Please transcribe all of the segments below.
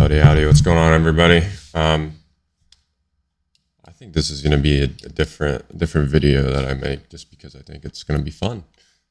Howdy, howdy. What's going on, everybody? I think this is going to be a different video that I make just because I think it's going to be fun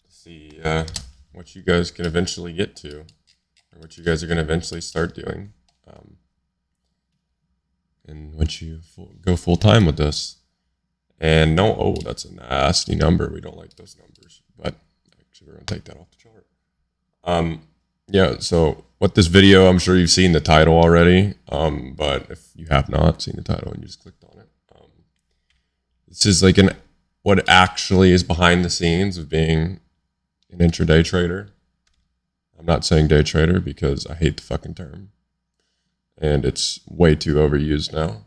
to see what you guys can eventually get to or what you guys are going to eventually start doing. And once you go full time with this. And no, oh, that's a nasty number. We don't like those numbers, but actually we're going to take that off the chart. Yeah, so what this video, I'm sure you've seen the title already, but if you have not seen the title and you just clicked on it, this is like what actually is behind the scenes of being an intraday trader. I'm not saying day trader because I hate the fucking term, and it's way too overused now.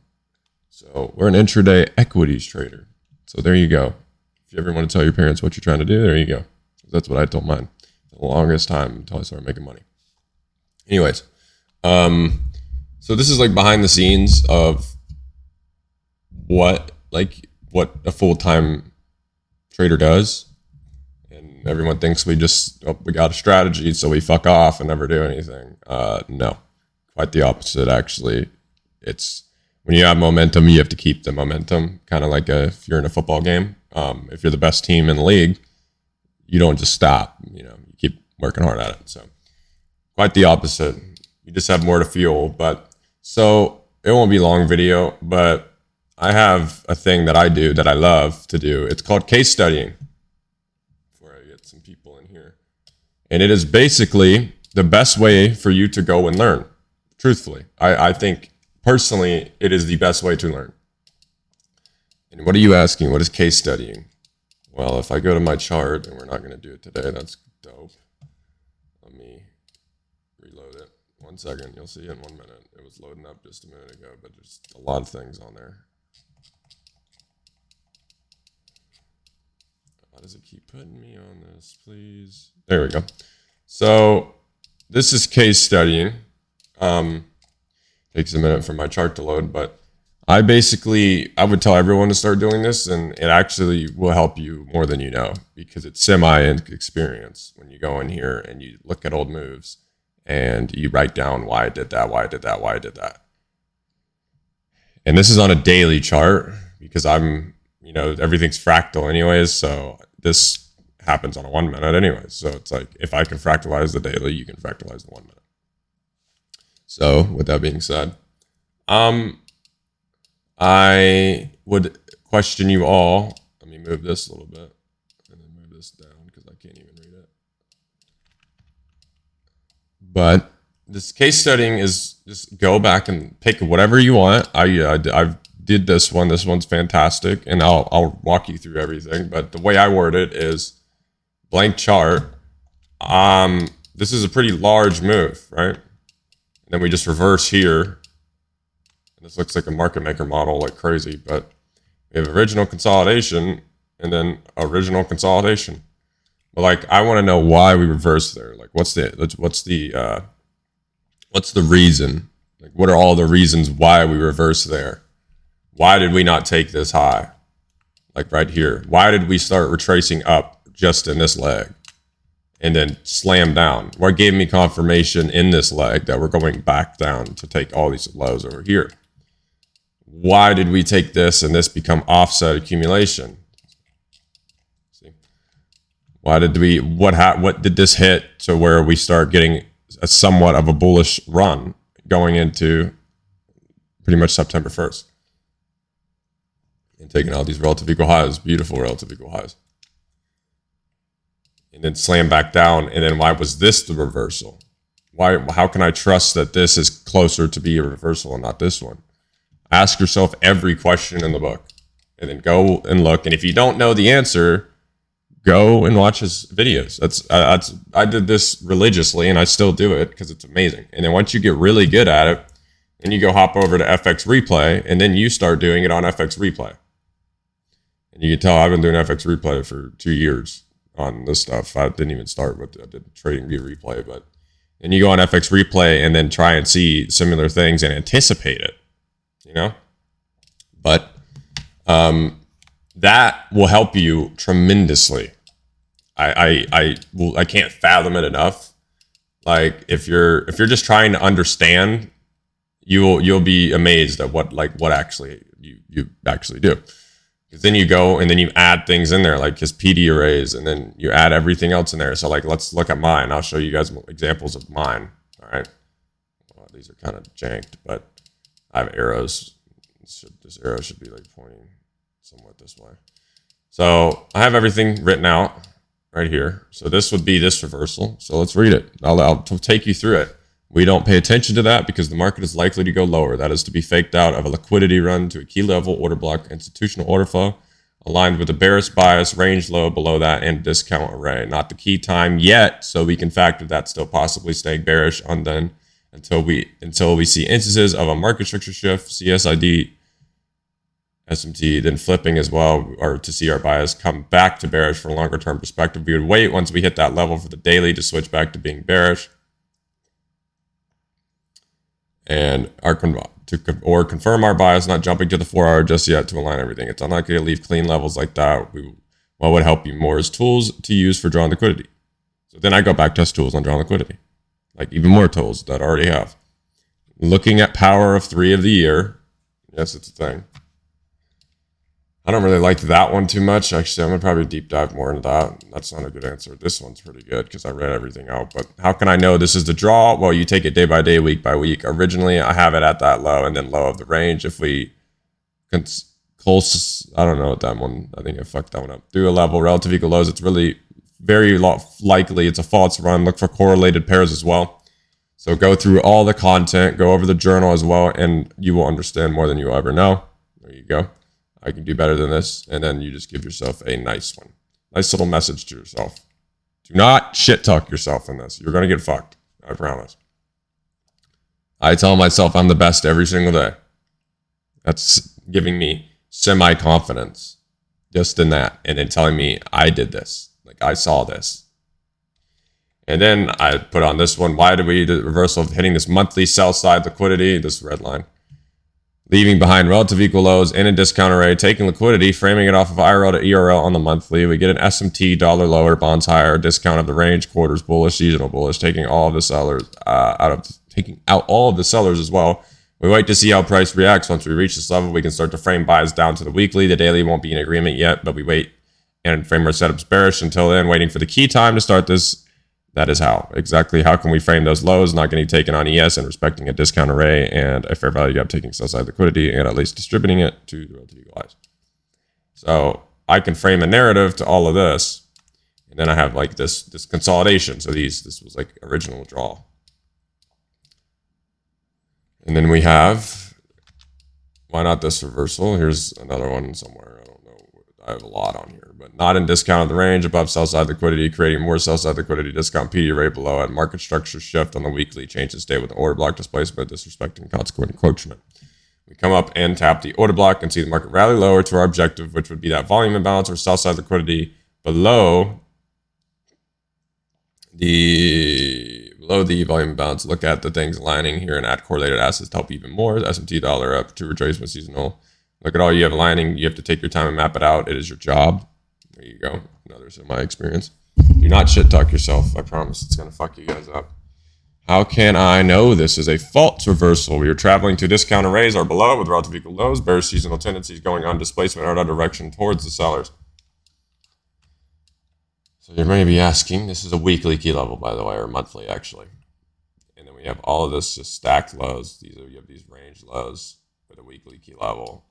So we're an intraday equities trader. So there you go. If you ever want to tell your parents what you're trying to do, there you go. That's what I told mine the longest time until I started making money. Anyways, so this is like behind the scenes of what a full-time trader does. And everyone thinks we got a strategy, so we fuck off and never do anything. No, quite the opposite, actually. It's when you have momentum, you have to keep the momentum. Kind of like if you're in a football game. If you're the best team in the league, you don't just stop. You keep working hard at it. So quite the opposite. You just have more to fuel. But so it won't be a long video, but I have a thing that I do that I love to do. It's called case studying. Before I get some people in here. And it is basically the best way for you to go and learn. Truthfully, I think personally, it is the best way to learn. And what are you asking? What is case studying? Well, if I go to my chart, and we're not going to do it today, that's dope. Let me reload it. 1 second. You'll see it in 1 minute. It was loading up just a minute ago, but there's a lot of things on there. Why does it keep putting me on this, please? There we go. So this is case studying. Takes a minute for my chart to load, but I would tell everyone to start doing this, and it actually will help you more than you know, because it's semi-experience when you go in here and you look at old moves and you write down why I did that, why I did that, why I did that. And this is on a daily chart because everything's fractal anyways, so this happens on a 1 minute anyways. So it's like, if I can fractalize the daily, you can fractalize the 1 minute. So with that being said, I would question you all. Let me move this a little bit and then move this down because I can't even read it. But this case studying is just go back and pick whatever you want. I did this one. This one's fantastic, and I'll walk you through everything. But the way I word it is blank chart. This is a pretty large move, right? And then we just reverse here. This looks like a market maker model like crazy, but we have original consolidation and then original consolidation. But I want to know why we reversed there. What's the reason? What are all the reasons why we reversed there? Why did we not take this high? Right here. Why did we start retracing up just in this leg and then slam down? What gave me confirmation in this leg that we're going back down to take all these lows over here? Why did we take this and this become offset accumulation? See, what did this hit to where we start getting a somewhat of a bullish run going into pretty much September 1st and taking all these relative equal highs, beautiful relative equal highs, and then slam back down? And then why was this the reversal? How can I trust that this is closer to be a reversal and not this one? Ask yourself every question in the book and then go and look. And if you don't know the answer, go and watch his videos. I did this religiously and I still do it because it's amazing. And then once you get really good at it, then you go hop over to FX Replay and then you start doing it on FX Replay. And you can tell I've been doing FX Replay for 2 years on this stuff. I didn't even start with I did TradingView Replay, but then you go on FX Replay and then try and see similar things and anticipate it. But that will help you tremendously. I can't fathom it enough. If you're just trying to understand you'll be amazed at what actually you actually do. Because then you go and then you add things in there like his PD arrays, and then you add everything else in there. So like let's look at mine. I'll show you guys examples of mine. All right. Well, these are kind of janked, but I have arrows. This arrow should be like pointing somewhat this way. So I have everything written out right here. So this would be this reversal. So let's read it. I'll take you through it. We don't pay attention to that because the market is likely to go lower. That is to be faked out of a liquidity run to a key level order block, institutional order flow, aligned with a bearish bias, range low below that, and discount array. Not the key time yet, so we can factor that still possibly staying bearish on then until we see instances of a market structure shift, CSID, SMT, then flipping as well, or to see our bias come back to bearish for a longer term perspective. We would wait once we hit that level for the daily to switch back to being bearish. And confirm our bias, not jumping to the 4-hour just yet to align everything. It's unlikely to leave clean levels like that. What would help you more is tools to use for drawing liquidity. So then I go back test tools on drawing liquidity, like even more tools that I already have. Looking at power of 3 of the year. Yes, it's a thing. I don't really like that one too much. Actually, I'm going to probably deep dive more into that. That's not a good answer. This one's pretty good because I read everything out. But how can I know this is the draw? Well, you take it day by day, week by week. Originally, I have it at that low and then low of the range. If we close, I don't know what that one, I think I fucked that one up. Do a level, relative equal lows. It's really very likely it's a false run. Look for correlated pairs as well. So go through all the content, go over the journal as well, and you will understand more than you will ever know. There you go. I can do better than this. And then you just give yourself a nice one. Nice little message to yourself. Do not shit talk yourself in this. You're going to get fucked. I promise. I tell myself I'm the best every single day. That's giving me semi-confidence just in that. And then telling me I did this. Like I saw this. And then I put on this one. Why did we do the reversal of hitting this monthly sell side liquidity? This red line. Leaving behind relative equal lows in a discount array, taking liquidity, framing it off of IRL to ERL on the monthly. We get an SMT, dollar lower, bonds higher, discount of the range, quarters bullish, seasonal bullish, taking all of the sellers taking out all of the sellers as well. We wait to see how price reacts. Once we reach this level, we can start to frame buys down to the weekly. The daily won't be in agreement yet, but we wait and frame our setups bearish until then, waiting for the key time to start this. That is how. Exactly how can we frame those lows, not getting taken on ES and respecting a discount array and a fair value gap, taking sell side liquidity and at least distributing it to the relative equal highs. So I can frame a narrative to all of this. And then I have like this consolidation. So this was like original draw. And then we have, why not this reversal? Here's another one somewhere. I don't know. I have a lot on here, but not in discount of the range, above sell side liquidity, creating more sell side liquidity, discount PD rate below it, market structure shift on the weekly, change the state with the order block displacement, disrespecting consequent encroachment. We come up and tap the order block and see the market rally lower to our objective, which would be that volume imbalance or sell side liquidity below the volume imbalance. Look at the things aligning here and add correlated assets to help even more. SMT dollar up to retracement seasonal. Look at all you have aligning. You have to take your time and map it out. It is your job. There you go. Another semi experience. Do not shit talk yourself. I promise it's going to fuck you guys up. How can I know this is a false reversal? We are traveling to discount arrays or below with relative equal lows, bearish seasonal tendencies going on displacement or direction towards the sellers. So you may be asking, this is a weekly key level, by the way, or monthly actually. And then we have all of this just stacked lows. You have these range lows with a weekly key level.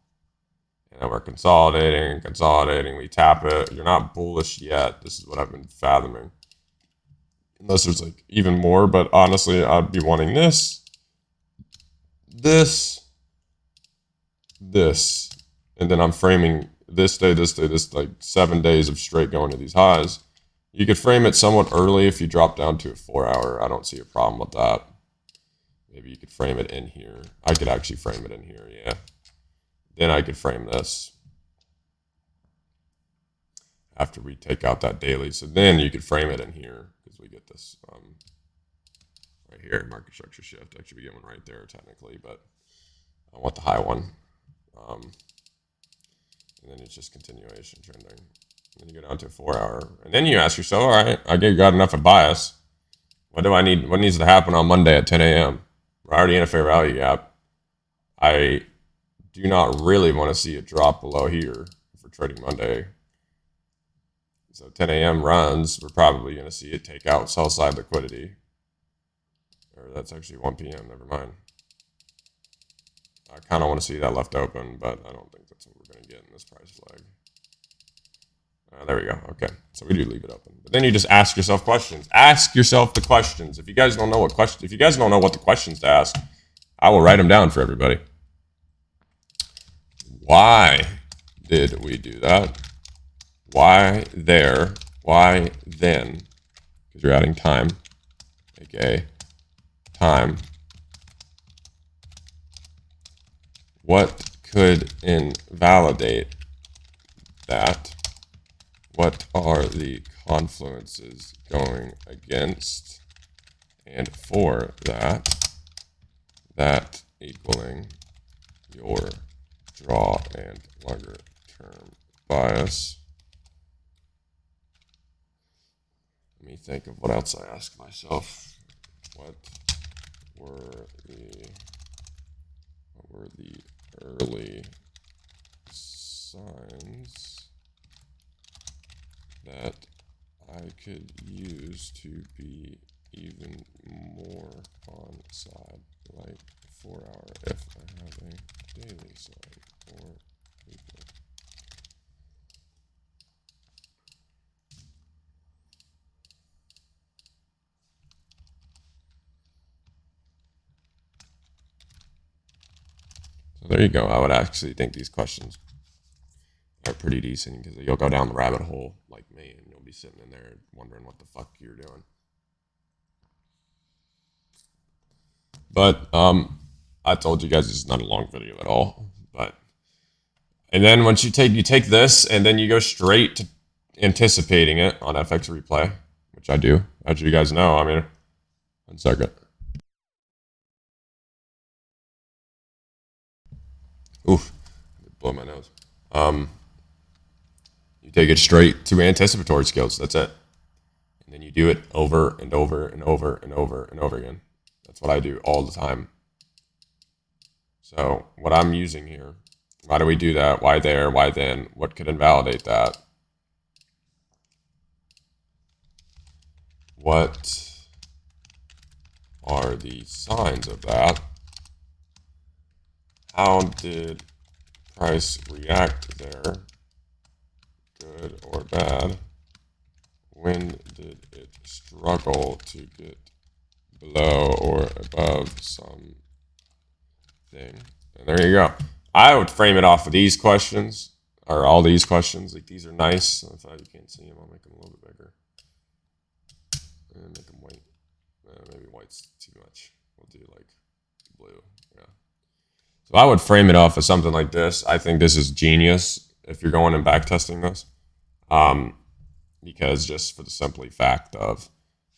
And then we're consolidating. We tap it. You're not bullish yet. This is what I've been fathoming. Unless there's like even more, but honestly, I'd be wanting this, and then I'm framing this day, like 7 days of straight going to these highs. You could frame it somewhat early if you drop down to a 4-hour. I don't see a problem with that. Maybe you could frame it in here. I could actually frame it in here, yeah. Then I could frame this after we take out that daily. So then you could frame it in here because we get this right here, market structure shift. Actually, we get one right there technically, but I want the high one. And then it's just continuation trending. And then you go down to a 4-hour. And then you ask yourself, all right, I got enough of bias. What do I need? What needs to happen on Monday at 10 a.m.? We're already in a fair value gap. I do not really want to see it drop below here for trading Monday. So 10 a.m. runs, we're probably going to see it take out sell side liquidity. Or that's actually 1 p.m. Never mind. I kind of want to see that left open, but I don't think that's what we're going to get in this price leg. There we go. Okay, so we do leave it open, but then you just ask yourself questions. Ask yourself the questions. If you guys don't know what the questions to ask, I will write them down for everybody. Why did we do that? Why there? Why then? Because you're adding time, aka time. What could invalidate that? What are the confluences going against and for that equaling your draw and longer term bias? Let me think of what else I ask myself. What were the early signs that I could use to be even more on side, like 4 hour if I have a daily side or weekly? So there you go. I would actually think these questions are pretty decent because you'll go down the rabbit hole like me and you'll be sitting in there wondering what the fuck you're doing. But I told you guys this is not a long video at all. And then once you take this and then you go straight to anticipating it on FX replay, which I do, as you guys know. I mean, 1 second. Oof, blow my nose. You take it straight to anticipatory skills. That's it. And then you do it over and over and over and over and over again. That's what I do all the time. So what I'm using here, why do we do that? Why there? Why then? What could invalidate that? What are the signs of that? How did price react there? Good or bad? When did it struggle to get below or above something? And there you go. I would frame it off of these questions, or all these questions. Like, these are nice. If you can't see them, I'll make them a little bit bigger. And make them white. Maybe white's too much. We'll do like blue. Yeah. So I would frame it off as something like this. I think this is genius if you're going and back testing this. Because just for the simply fact of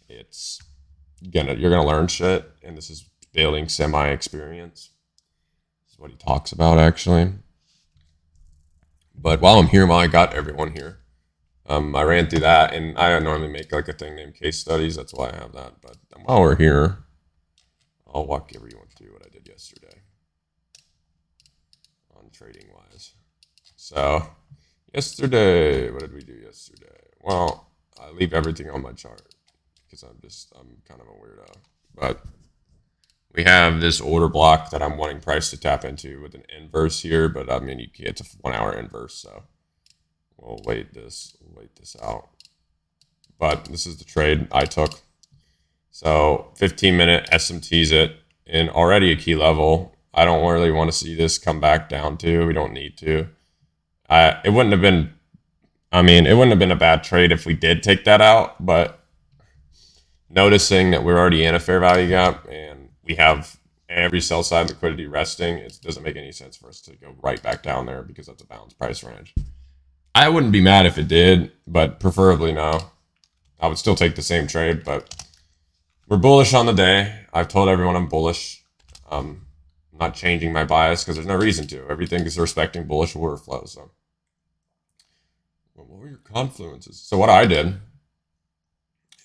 you're gonna learn shit, and this is building semi-experience. This is what he talks about actually. But while I got everyone here, I ran through that, and I normally make like a thing named case studies. That's why I have that. But while we're here, I'll walk everyone through what I did yesterday on trading wise. So yesterday, what did we do yesterday? Well, I leave everything on my chart because I'm kind of a weirdo. But we have this order block that I'm wanting price to tap into with an inverse here, but I mean, it's a 1 hour inverse, so we'll wait this out. But this is the trade I took. So 15-minute SMTs it in already a key level. I don't really want to see this come back down to. We don't need to. It wouldn't have been a bad trade if we did take that out, but noticing that we're already in a fair value gap and we have every sell side liquidity resting, it doesn't make any sense for us to go right back down there because that's a balanced price range. I wouldn't be mad if it did, but preferably no. I would still take the same trade, but we're bullish on the day. I've told everyone I'm bullish. I'm not changing my bias because there's no reason to. Everything is respecting bullish order flow. So, what were your confluences? So what I did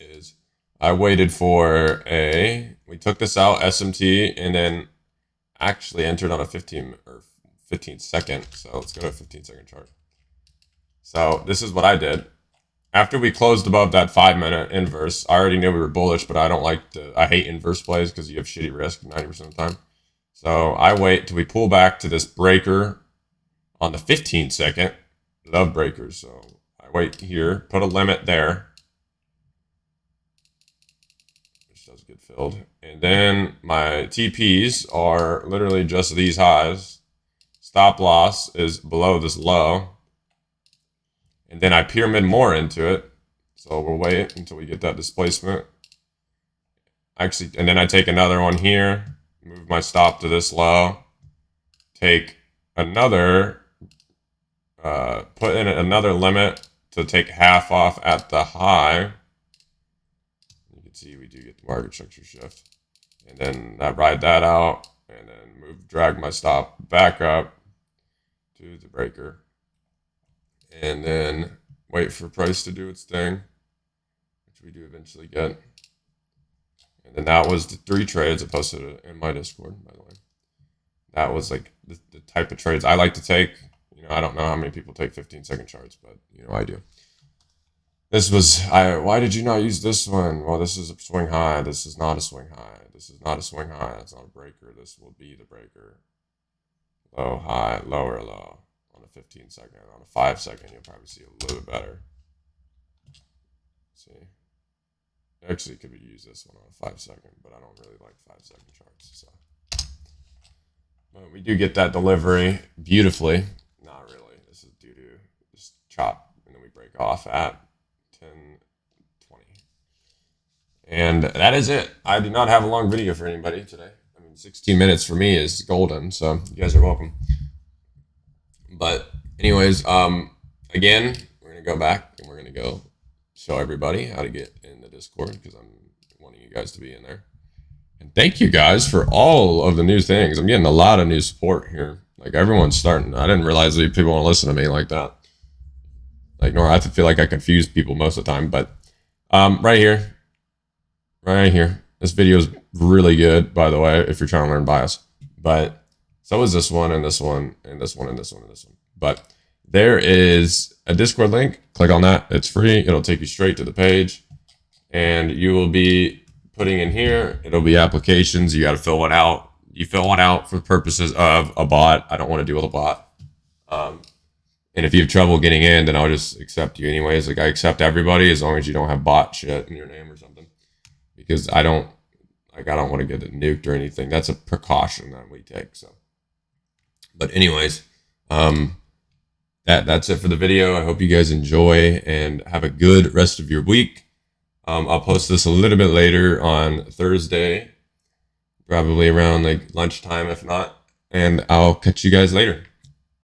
is I waited for we took this out, SMT, and then actually entered on a 15 second. So let's go to a 15-second chart. So this is what I did. After we closed above that 5-minute inverse, I already knew we were bullish, but I hate inverse plays because you have shitty risk 90% of the time. So I wait till we pull back to this breaker on the 15 second. Love breakers. So I wait here, put a limit there, which does get filled. And then my TPs are literally just these highs. Stop loss is below this low. And then I pyramid more into it. So we'll wait until we get that displacement. Actually, and then I take another one here, move my stop to this low, take another, put in another limit to take half off at the high. You can see we do get the market structure shift. And then I ride that out and then drag my stop back up to the breaker. And then wait for price to do its thing, which we do eventually get. And then that was the 3 trades I posted in my Discord, by the way. That was like the type of trades I like to take. I don't know how many people take 15-second charts, but I do. This was why did you not use this one? Well, this is a swing high. This is not a swing high. This is not a swing high. That's not a breaker. This will be the breaker. Low, high, lower, low. On a 15-second, on a 5-second, you'll probably see a little bit better. Let's see, actually, could we use this one on a 5-second? But I don't really like 5-second charts. So, but we do get that delivery beautifully. Not really. This is due to just chop, and then we break off at 10:20, and that is it. I do not have a long video for anybody today. 16 minutes for me is golden. So you guys are welcome. But anyways, again, we're going to go back and we're going to go show everybody how to get in the Discord because I'm wanting you guys to be in there. And thank you guys for all of the new things. I'm getting a lot of new support here. Like everyone's starting. I didn't realize that people want to listen to me like that. Like, nor I feel like I confuse people most of the time. But right here. This video is really good, by the way, if you're trying to learn bias. But so is this one and this one and this one and this one and this one. But there is a Discord link. Click on that. It's free. It'll take you straight to the page. And you will be putting in here. It'll be applications. You got to fill one out. You fill one out for purposes of a bot. I don't want to deal with a bot. And if you have trouble getting in, then I'll just accept you anyways. Like I accept everybody as long as you don't have bot shit in your name or something. Because I don't want to get it nuked or anything. That's a precaution that we take. So, but anyways, that's it for the video. I hope you guys enjoy and have a good rest of your week. I'll post this a little bit later on Thursday, probably around like lunchtime, if not. And I'll catch you guys later.